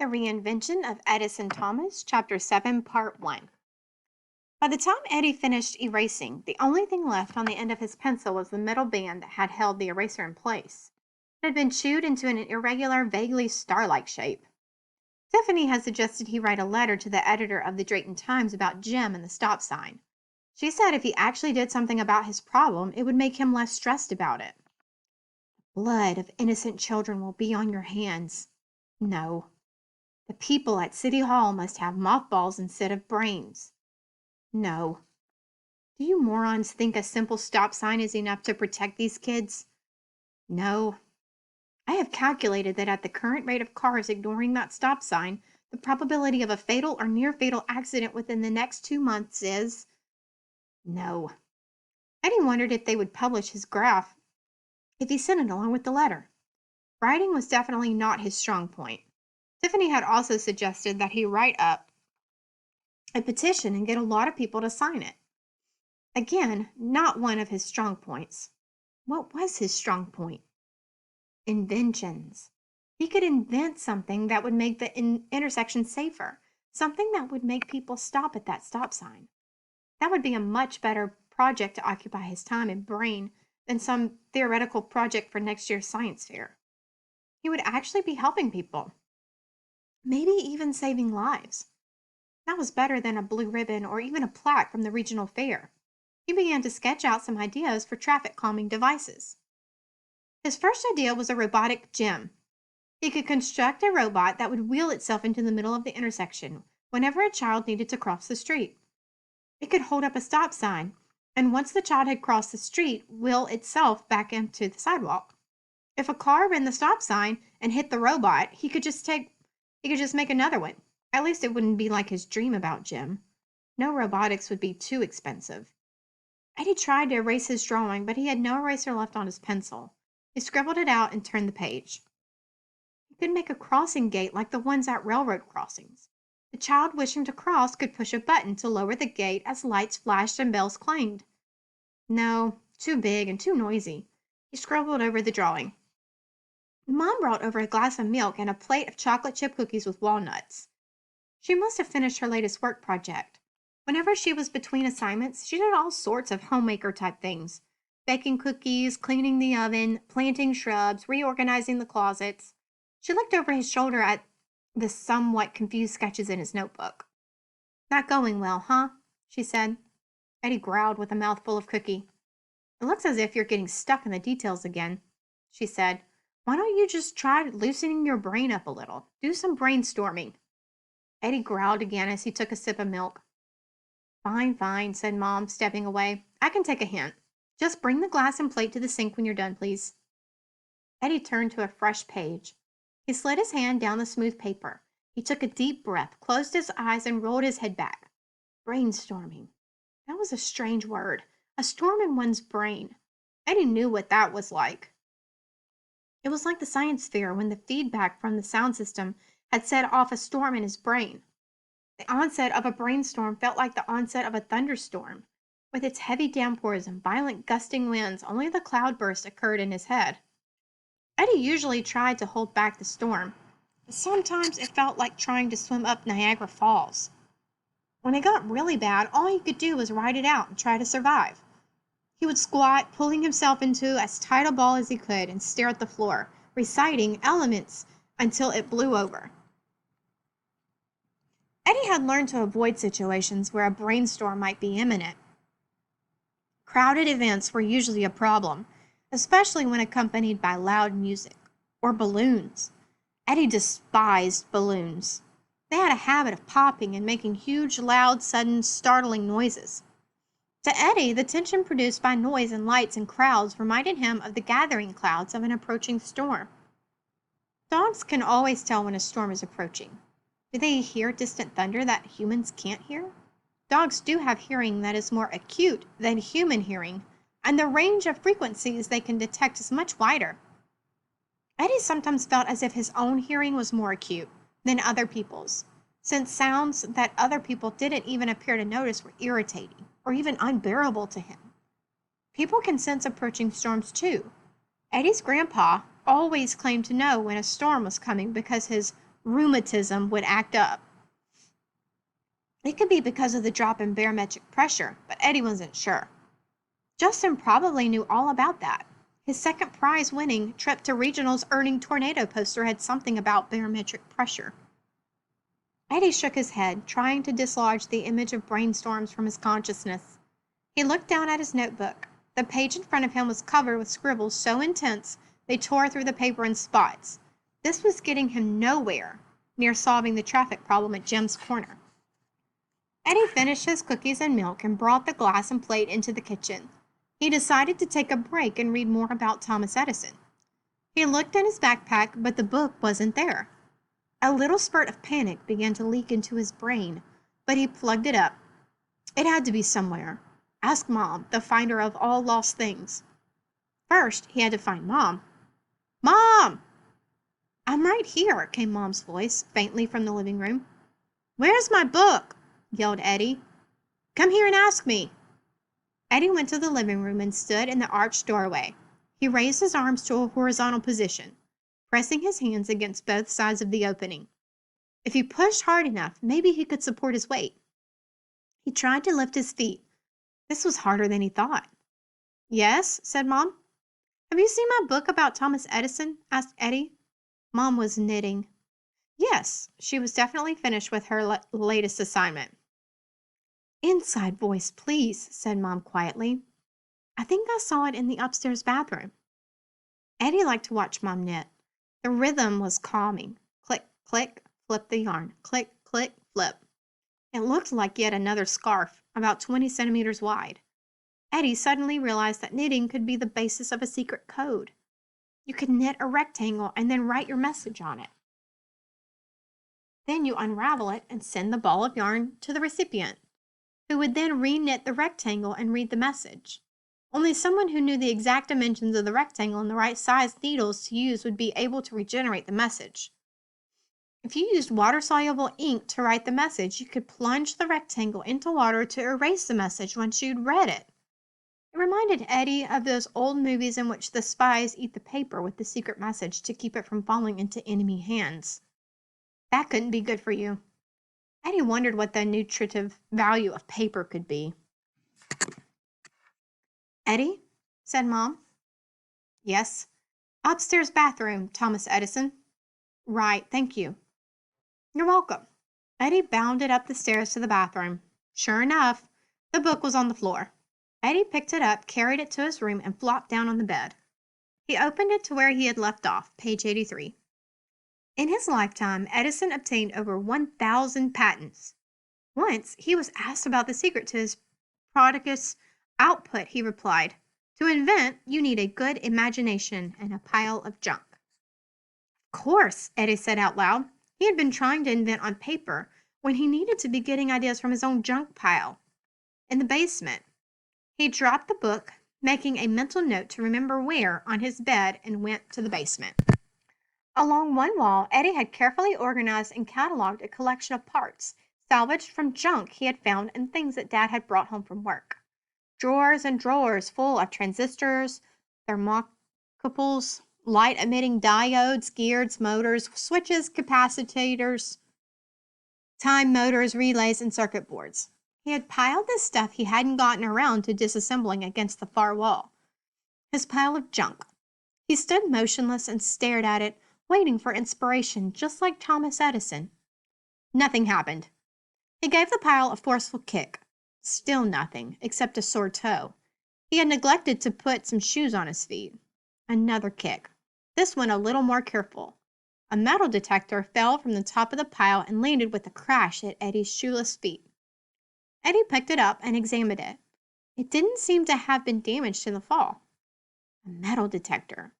The Reinvention of Edison Thomas, Chapter 7, Part 1. By the time Eddie finished erasing, the only thing left on the end of his pencil was the metal band that had held the eraser in place. It had been chewed into an irregular, vaguely star-like shape. Tiffany had suggested he write a letter to the editor of the Drayton Times about Jim and the stop sign. She said if he actually did something about his problem, it would make him less stressed about it. Blood of innocent children will be on your hands. No. The people at City Hall must have mothballs instead of brains. No. Do you morons think a simple stop sign is enough to protect these kids? No. I have calculated that at the current rate of cars ignoring that stop sign, the probability of a fatal or near-fatal accident within the next 2 months is... No. Eddie wondered if they would publish his graph if he sent it along with the letter. Writing was definitely not his strong point. Tiffany had also suggested that he write up a petition and get a lot of people to sign it. Again, not one of his strong points. What was his strong point? Inventions. He could invent something that would make the intersection safer, something that would make people stop at that stop sign. That would be a much better project to occupy his time and brain than some theoretical project for next year's science fair. He would actually be helping people. Maybe even saving lives. That was better than a blue ribbon or even a plaque from the regional fair. He began to sketch out some ideas for traffic calming devices. His first idea was a robotic gym. He could construct a robot that would wheel itself into the middle of the intersection whenever a child needed to cross the street. It could hold up a stop sign, and once the child had crossed the street, wheel itself back into the sidewalk. If a car ran the stop sign and hit the robot, he could just make another one. At least it wouldn't be like his dream about Jim. No robotics would be too expensive. Eddie tried to erase his drawing, but he had no eraser left on his pencil. He scribbled it out and turned the page. He could make a crossing gate like the ones at railroad crossings. The child wishing to cross could push a button to lower the gate as lights flashed and bells clanged. No, too big and too noisy. He scribbled over the drawing. Mom brought over a glass of milk and a plate of chocolate chip cookies with walnuts. She must have finished her latest work project. Whenever she was between assignments, she did all sorts of homemaker-type things. Baking cookies, cleaning the oven, planting shrubs, reorganizing the closets. She looked over his shoulder at the somewhat confused sketches in his notebook. Not going well, huh? She said. Eddie growled with a mouthful of cookie. It looks as if you're getting stuck in the details again, she said. Why don't you just try loosening your brain up a little? Do some brainstorming. Eddie growled again as he took a sip of milk. Fine, fine, said Mom, stepping away. I can take a hint. Just bring the glass and plate to the sink when you're done, please. Eddie turned to a fresh page. He slid his hand down the smooth paper. He took a deep breath, closed his eyes, and rolled his head back. Brainstorming. That was a strange word. A storm in one's brain. Eddie knew what that was like. It was like the science fair when the feedback from the sound system had set off a storm in his brain. The onset of a brainstorm felt like the onset of a thunderstorm. With its heavy downpours and violent gusting winds, only the cloudburst occurred in his head. Eddie usually tried to hold back the storm, but sometimes it felt like trying to swim up Niagara Falls. When it got really bad, all he could do was ride it out and try to survive. He would squat, pulling himself into as tight a ball as he could, and stare at the floor, reciting elements until it blew over. Eddie had learned to avoid situations where a brainstorm might be imminent. Crowded events were usually a problem, especially when accompanied by loud music or balloons. Eddie despised balloons. They had a habit of popping and making huge, loud, sudden, startling noises. To Eddie, the tension produced by noise and lights and crowds reminded him of the gathering clouds of an approaching storm. Dogs can always tell when a storm is approaching. Do they hear distant thunder that humans can't hear? Dogs do have hearing that is more acute than human hearing, and the range of frequencies they can detect is much wider. Eddie sometimes felt as if his own hearing was more acute than other people's, since sounds that other people didn't even appear to notice were irritating or even unbearable to him. People can sense approaching storms too. Eddie's grandpa always claimed to know when a storm was coming because his rheumatism would act up. It could be because of the drop in barometric pressure, but Eddie wasn't sure. Justin probably knew all about that. His second prize winning trip to regionals earning tornado poster had something about barometric pressure. Eddie shook his head, trying to dislodge the image of brainstorms from his consciousness. He looked down at his notebook. The page in front of him was covered with scribbles so intense they tore through the paper in spots. This was getting him nowhere near solving the traffic problem at Jim's Corner. Eddie finished his cookies and milk and brought the glass and plate into the kitchen. He decided to take a break and read more about Thomas Edison. He looked in his backpack, but the book wasn't there. A little spurt of panic began to leak into his brain, but he plugged it up. It had to be somewhere. Ask Mom, the finder of all lost things. First, he had to find Mom. Mom! I'm right here, came Mom's voice, faintly from the living room. Where's my book? Yelled Eddie. Come here and ask me. Eddie went to the living room and stood in the arched doorway. He raised his arms to a horizontal position, pressing his hands against both sides of the opening. If he pushed hard enough, maybe he could support his weight. He tried to lift his feet. This was harder than he thought. Yes, said Mom. Have you seen my book about Thomas Edison? Asked Eddie. Mom was knitting. Yes, she was definitely finished with her latest assignment. Inside voice, please, said Mom quietly. I think I saw it in the upstairs bathroom. Eddie liked to watch Mom knit. The rhythm was calming. Click, click, flip the yarn. Click, click, flip. It looked like yet another scarf, about 20 centimeters wide. Eddie suddenly realized that knitting could be the basis of a secret code. You could knit a rectangle and then write your message on it. Then you unravel it and send the ball of yarn to the recipient, who would then re-knit the rectangle and read the message. Only someone who knew the exact dimensions of the rectangle and the right size needles to use would be able to regenerate the message. If you used water-soluble ink to write the message, you could plunge the rectangle into water to erase the message once you'd read it. It reminded Eddie of those old movies in which the spies eat the paper with the secret message to keep it from falling into enemy hands. That couldn't be good for you. Eddie wondered what the nutritive value of paper could be. Eddie? Said Mom. Yes. Upstairs bathroom, Thomas Edison. Right, thank you. You're welcome. Eddie bounded up the stairs to the bathroom. Sure enough, the book was on the floor. Eddie picked it up, carried it to his room, and flopped down on the bed. He opened it to where he had left off, page 83. In his lifetime, Edison obtained over 1,000 patents. Once, he was asked about the secret to his prodigious output. He replied, "To invent, you need a good imagination and a pile of junk." Of course, Eddie said out loud. He had been trying to invent on paper when he needed to be getting ideas from his own junk pile in the basement. He dropped the book, making a mental note to remember where on his bed, and went to the basement. Along one wall, Eddie had carefully organized and cataloged a collection of parts salvaged from junk he had found and things that Dad had brought home from work. Drawers and drawers full of transistors, thermocouples, light-emitting diodes, gears, motors, switches, capacitors, time motors, relays, and circuit boards. He had piled this stuff he hadn't gotten around to disassembling against the far wall. His pile of junk. He stood motionless and stared at it, waiting for inspiration, just like Thomas Edison. Nothing happened. He gave the pile a forceful kick. Still nothing, except a sore toe. He had neglected to put some shoes on his feet. Another kick. This one a little more careful. A metal detector fell from the top of the pile and landed with a crash at Eddie's shoeless feet. Eddie picked it up and examined it. It didn't seem to have been damaged in the fall. A metal detector.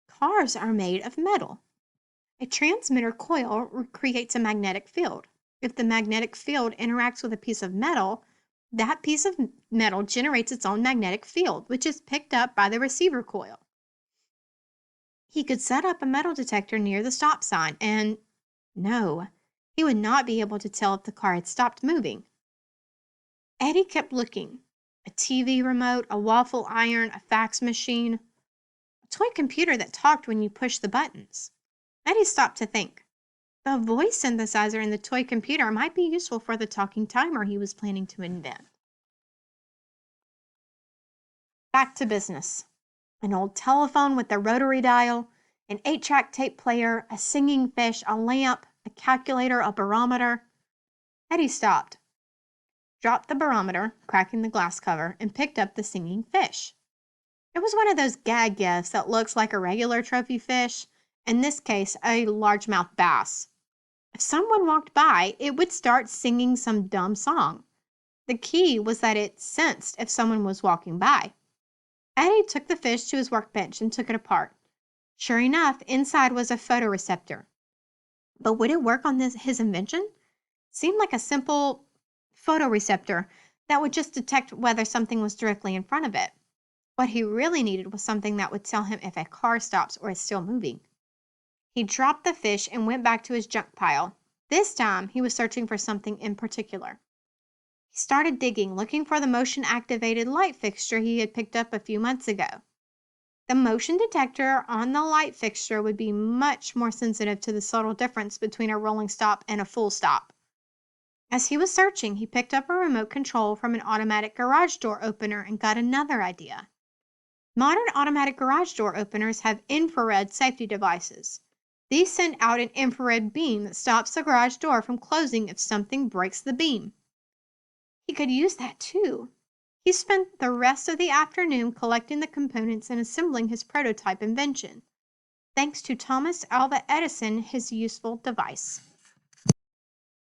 Cars are made of metal. A transmitter coil creates a magnetic field. If the magnetic field interacts with a piece of metal, that piece of metal generates its own magnetic field, which is picked up by the receiver coil. He could set up a metal detector near the stop sign and, no, he would not be able to tell if the car had stopped moving. Eddie kept looking. A TV remote, a waffle iron, a fax machine, a toy computer that talked when you pushed the buttons. Eddie stopped to think. The voice synthesizer in the toy computer might be useful for the talking timer he was planning to invent. Back to business. An old telephone with a rotary dial, an 8-track tape player, a singing fish, a lamp, a calculator, a barometer. Eddie stopped, dropped the barometer, cracking the glass cover, and picked up the singing fish. It was one of those gag gifts that looks like a regular trophy fish, in this case, a largemouth bass. If someone walked by, it would start singing some dumb song. The key was that it sensed if someone was walking by. Eddie took the fish to his workbench and took it apart. Sure enough, inside was a photoreceptor. But would it work on his invention? Seemed like a simple photoreceptor that would just detect whether something was directly in front of it. What he really needed was something that would tell him if a car stops or is still moving. He dropped the fish and went back to his junk pile. This time, he was searching for something in particular. He started digging, looking for the motion-activated light fixture he had picked up a few months ago. The motion detector on the light fixture would be much more sensitive to the subtle difference between a rolling stop and a full stop. As he was searching, he picked up a remote control from an automatic garage door opener and got another idea. Modern automatic garage door openers have infrared safety devices. These send out an infrared beam that stops the garage door from closing if something breaks the beam. He could use that too. He spent the rest of the afternoon collecting the components and assembling his prototype invention. Thanks to Thomas Alva Edison, his useful device.